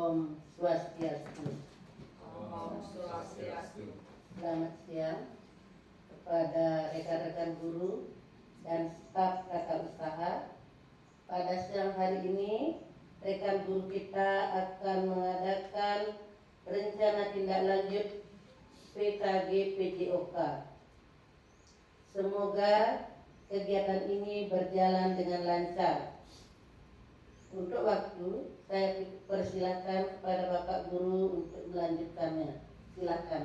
Om Swastiastu. Om Swastiastu. Selamat siang kepada rekan-rekan guru dan staf tata usaha. Pada siang hari ini, rekan guru kita akan mengadakan rencana tindak lanjut PKG PJOK. Semoga kegiatan ini berjalan dengan lancar. Untuk waktu, saya persilakan kepada Bapak Guru untuk melanjutkannya. Silakan.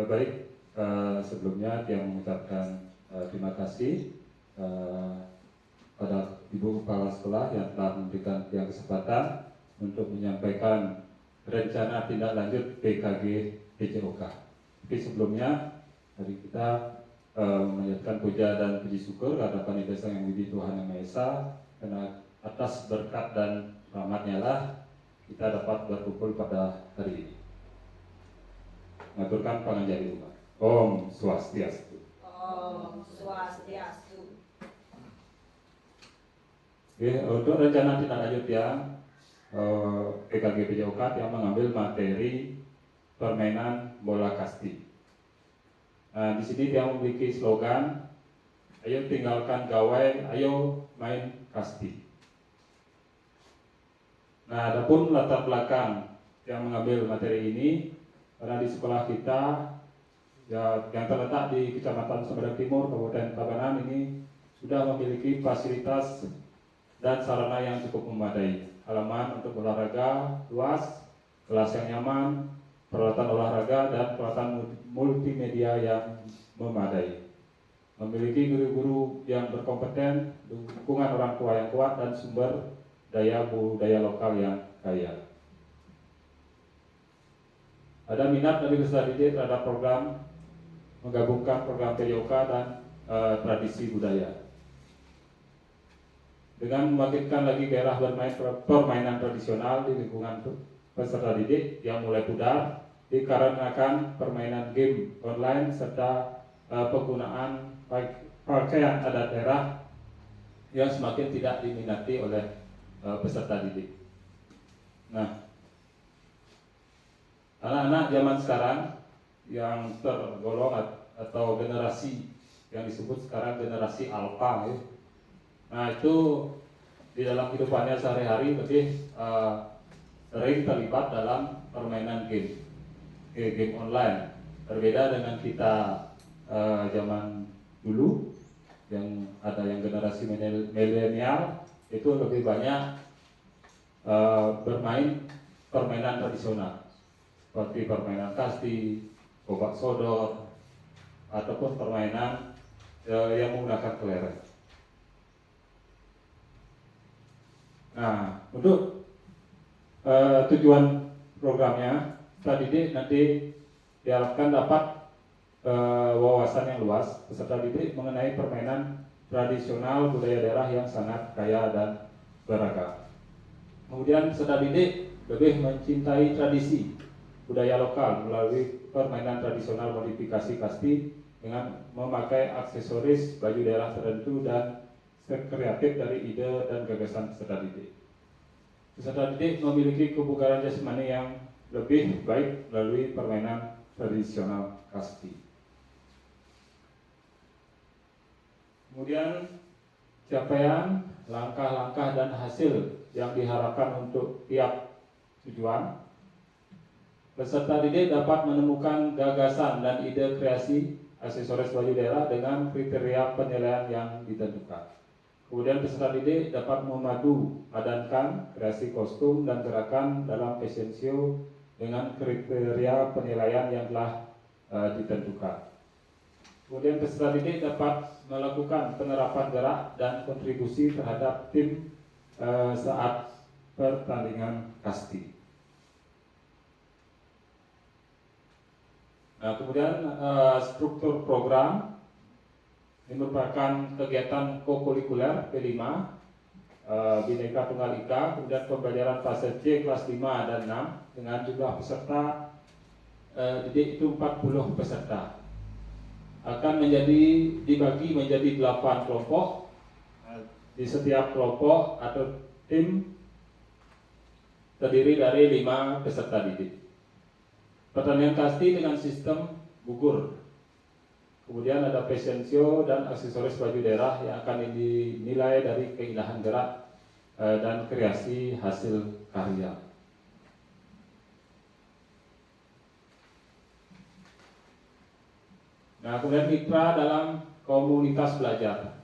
Baik, sebelumnya dia mengucapkan terima kasih pada Ibu Kepala Sekolah yang telah memberikan yang kesempatan untuk menyampaikan rencana tindak lanjut PKG PJOK. Tapi sebelumnya, mari kita menyatakan puja dan puji syukur kepada Panitia Sang Yang Widi Tuhan Yang Maha Esa, karena atas berkat dan rahmat-Nya lah kita dapat berkumpul pada hari ini. Mengaturkan panganjari umat. Om Swastiastu. Om Swastiastu. Oke, untuk rencana tindak lanjut yang PKG PJOK yang mengambil materi permainan bola kasti. Nah, di sini dia memiliki slogan, ayo tinggalkan gawai, ayo main kasti. Nah, adapun latar belakang yang mengambil materi ini, karena di sekolah kita ya, yang terletak di Kecamatan Sumedang Timur, Kabupaten Tabanan ini sudah memiliki fasilitas dan sarana yang cukup memadai. Halaman untuk olahraga luas, kelas yang nyaman, peralatan olahraga dan peralatan multimedia yang memadai. Memiliki guru-guru yang berkompeten, dukungan orang tua yang kuat dan sumber daya budaya lokal yang kaya. Ada minat dari peserta didik terhadap program menggabungkan program PJOK dan tradisi budaya. Dengan membangkitkan lagi gairah bermain permainan tradisional di lingkungan peserta didik yang mulai pudar dikarenakan permainan game online serta penggunaan pakaian adat daerah yang semakin tidak diminati oleh peserta didik. Nah, anak-anak zaman sekarang yang tergolong atau generasi yang disebut sekarang generasi alpha ya. Nah, itu di dalam kehidupannya sehari-hari lebih sering terlibat dalam permainan game online. Berbeda dengan kita zaman dulu yang ada yang generasi milenial itu lebih banyak bermain permainan tradisional seperti permainan kasti, gobak sodor, ataupun permainan yang menggunakan kelereng. Nah, untuk tujuan programnya, peserta didik nanti diharapkan dapat wawasan yang luas peserta didik mengenai permainan tradisional budaya daerah yang sangat kaya dan beragam. Kemudian peserta didik lebih mencintai tradisi budaya lokal melalui permainan tradisional modifikasi kasti dengan memakai aksesoris baju daerah tertentu dan kreatif dari ide dan gagasan peserta didik. Peserta didik memiliki kebugaran jasmani yang lebih baik melalui permainan tradisional kasti. Kemudian capaian, langkah-langkah dan hasil yang diharapkan untuk tiap tujuan. Peserta didik dapat menemukan gagasan dan ide kreasi aksesoris baju daerah dengan kriteria penilaian yang ditentukan. Kemudian peserta didik dapat memadankan kreasi kostum dan gerakan dalam fashion show dengan kriteria penilaian yang telah ditentukan. Kemudian peserta didik dapat melakukan penerapan gerak dan kontribusi terhadap tim saat pertandingan kasti. Nah, kemudian struktur program ini merupakan kegiatan kokurikuler P5, Bhinneka Tunggal Ika, kemudian pembelajaran fase C kelas 5 dan 6 dengan jumlah peserta didik itu 40 peserta. Akan dibagi menjadi 8 kelompok. Di setiap kelompok atau tim terdiri dari 5 peserta didik. Pertandingan kasti dengan sistem gugur. Kemudian ada fashion show dan aksesoris baju daerah yang akan dinilai dari keindahan gerak dan kreasi hasil karya. Nah, kemudian mitra dalam komunitas belajar.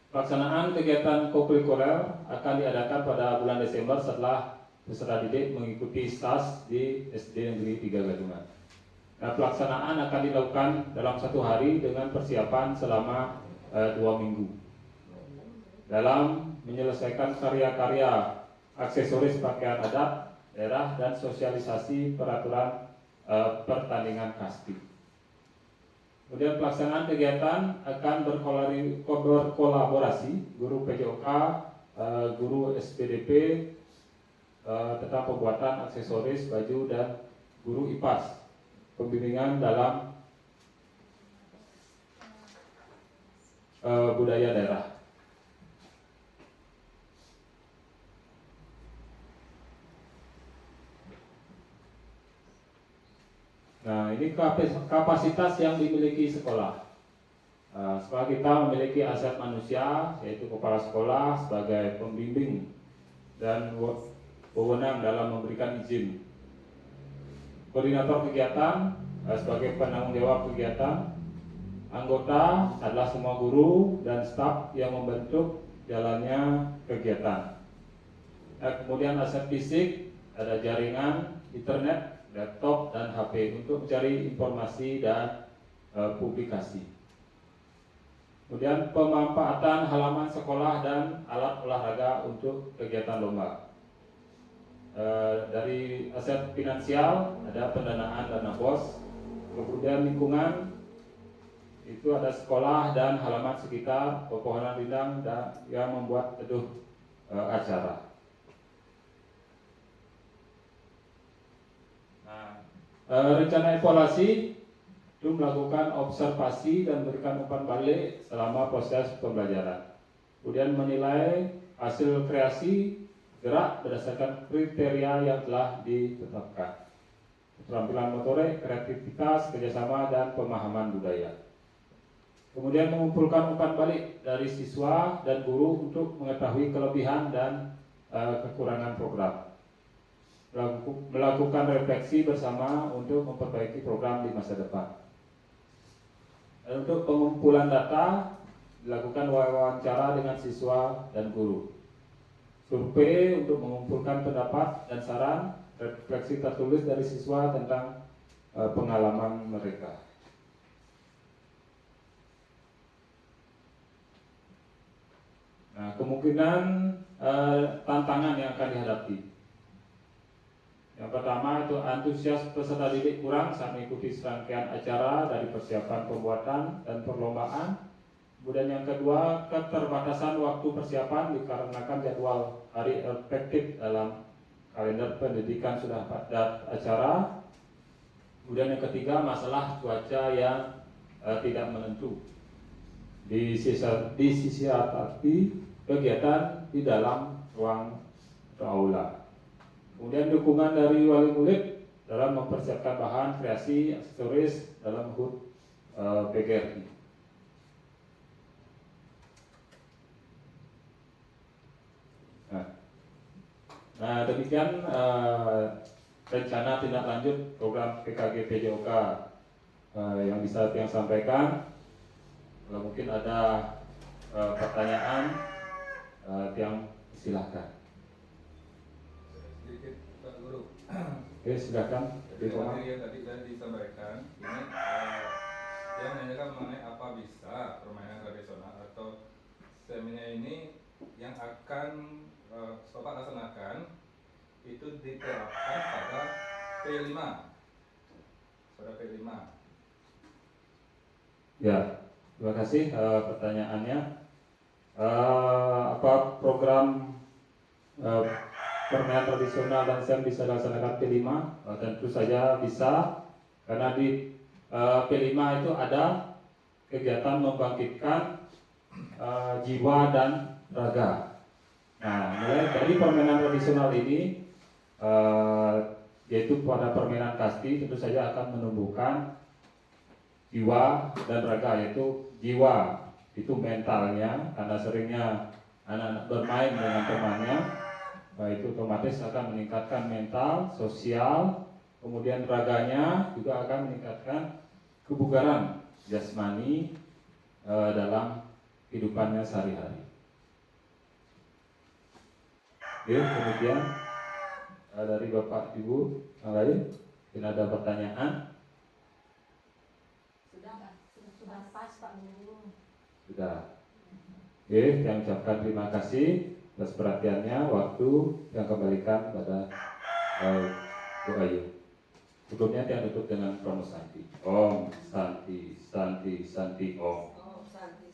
Pelaksanaan kegiatan kokurikuler akan diadakan pada bulan Desember setelah peserta didik mengikuti SAS di SD Negeri 3 Gadungan. Nah, pelaksanaan akan dilakukan dalam 1 hari dengan persiapan selama 2 minggu. Dalam menyelesaikan karya-karya aksesoris pakaian adat daerah dan sosialisasi peraturan pertandingan kasti. Kemudian pelaksanaan kegiatan akan berkolaborasi guru PJOK, guru SPDP tentang pembuatan aksesoris baju dan guru IPAS pembimbingan dalam budaya daerah. Nah, ini kapasitas yang dimiliki sekolah. Sekolah kita memiliki aset manusia, yaitu kepala sekolah sebagai pembimbing dan wewenang dalam memberikan izin. Koordinator kegiatan sebagai penanggung jawab kegiatan. Anggota adalah semua guru dan staf yang membentuk jalannya kegiatan. Kemudian aset fisik, ada jaringan, internet, laptop, dan HP untuk mencari informasi dan publikasi. Kemudian pemanfaatan halaman sekolah dan alat olahraga untuk kegiatan lomba. Dari aset finansial ada pendanaan dana BOS, kemudian lingkungan itu ada sekolah dan halaman sekitar, pepohonan rindang dan yang membuat teduh acara. Nah, rencana evaluasi itu melakukan observasi dan memberikan umpan balik selama proses pembelajaran. Kemudian menilai hasil kreasi gerak berdasarkan kriteria yang telah ditetapkan. Keterampilan motorik, kreativitas, kerjasama, dan pemahaman budaya. Kemudian mengumpulkan umpan balik dari siswa dan guru untuk mengetahui kelebihan dan kekurangan program. Melakukan refleksi bersama untuk memperbaiki program di masa depan. Dan untuk pengumpulan data, dilakukan wawancara dengan siswa dan guru. Survei untuk mengumpulkan pendapat dan saran, refleksi tertulis dari siswa tentang pengalaman mereka. Nah, kemungkinan tantangan yang akan dihadapi. Yang pertama itu antusias peserta didik kurang saat mengikuti serangkaian acara dari persiapan pembuatan dan perlombaan. Kemudian yang kedua, keterbatasan waktu persiapan dikarenakan jadwal hari efektif dalam kalender pendidikan sudah padat acara. Kemudian yang ketiga, masalah cuaca yang tidak menentu. Disisiati kegiatan di dalam ruang aula. Kemudian dukungan dari wali murid dalam mempersiapkan bahan kreasi aksesoris dalam HUT PGRI. Nah, demikian rencana tindak lanjut program PKG PJOK yang bisa yang sampaikan. Kalau mungkin ada pertanyaan, yang silakan. Sedikit Pak Guru. Oke, silakan. Jadi materi yang tadi disampaikan ini yang menanyakan mengenai apa bisa permainan tradisional atau seminar ini yang akan Bapak laksanakan itu diterapkan pada P5. Pada P5. Ya, terima kasih pertanyaannya. Apa program permainan tradisional dan SEM bisa dilaksanakan P5? Tentu saja bisa, karena di P5 itu ada kegiatan membangkitkan jiwa dan raga. Nah, mulai dari permainan tradisional ini, yaitu pada permainan kasti, tentu saja akan menumbuhkan jiwa dan raga, yaitu jiwa itu mentalnya, karena seringnya anak-anak bermain dengan temannya, itu otomatis akan meningkatkan mental, sosial, kemudian raganya juga akan meningkatkan kebugaran jasmani dalam kehidupannya sehari-hari. Oke, kemudian dari Bapak Ibu yang lain, mungkin ada pertanyaan? Sudah pas Pak Guru. Sudah. Oke, yang ucapkan terima kasih atas perhatiannya, waktu yang kembalikan pada Bu Ayu. Cukupnya yang tutup dengan promo Santi. Om Santi, Santi, Santi, Om. Oh, santi.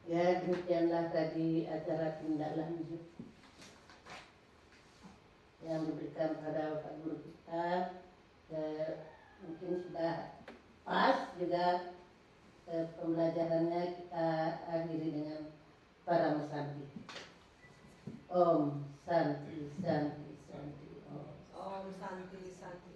Ya, demikianlah tadi acara tindak lanjut yang diberikan pada Pak Guru kita. Mungkin sudah pas juga pembelajarannya, kita akhiri dengan para Santi. Om Santi, Santi, Santi, Om. Om santi.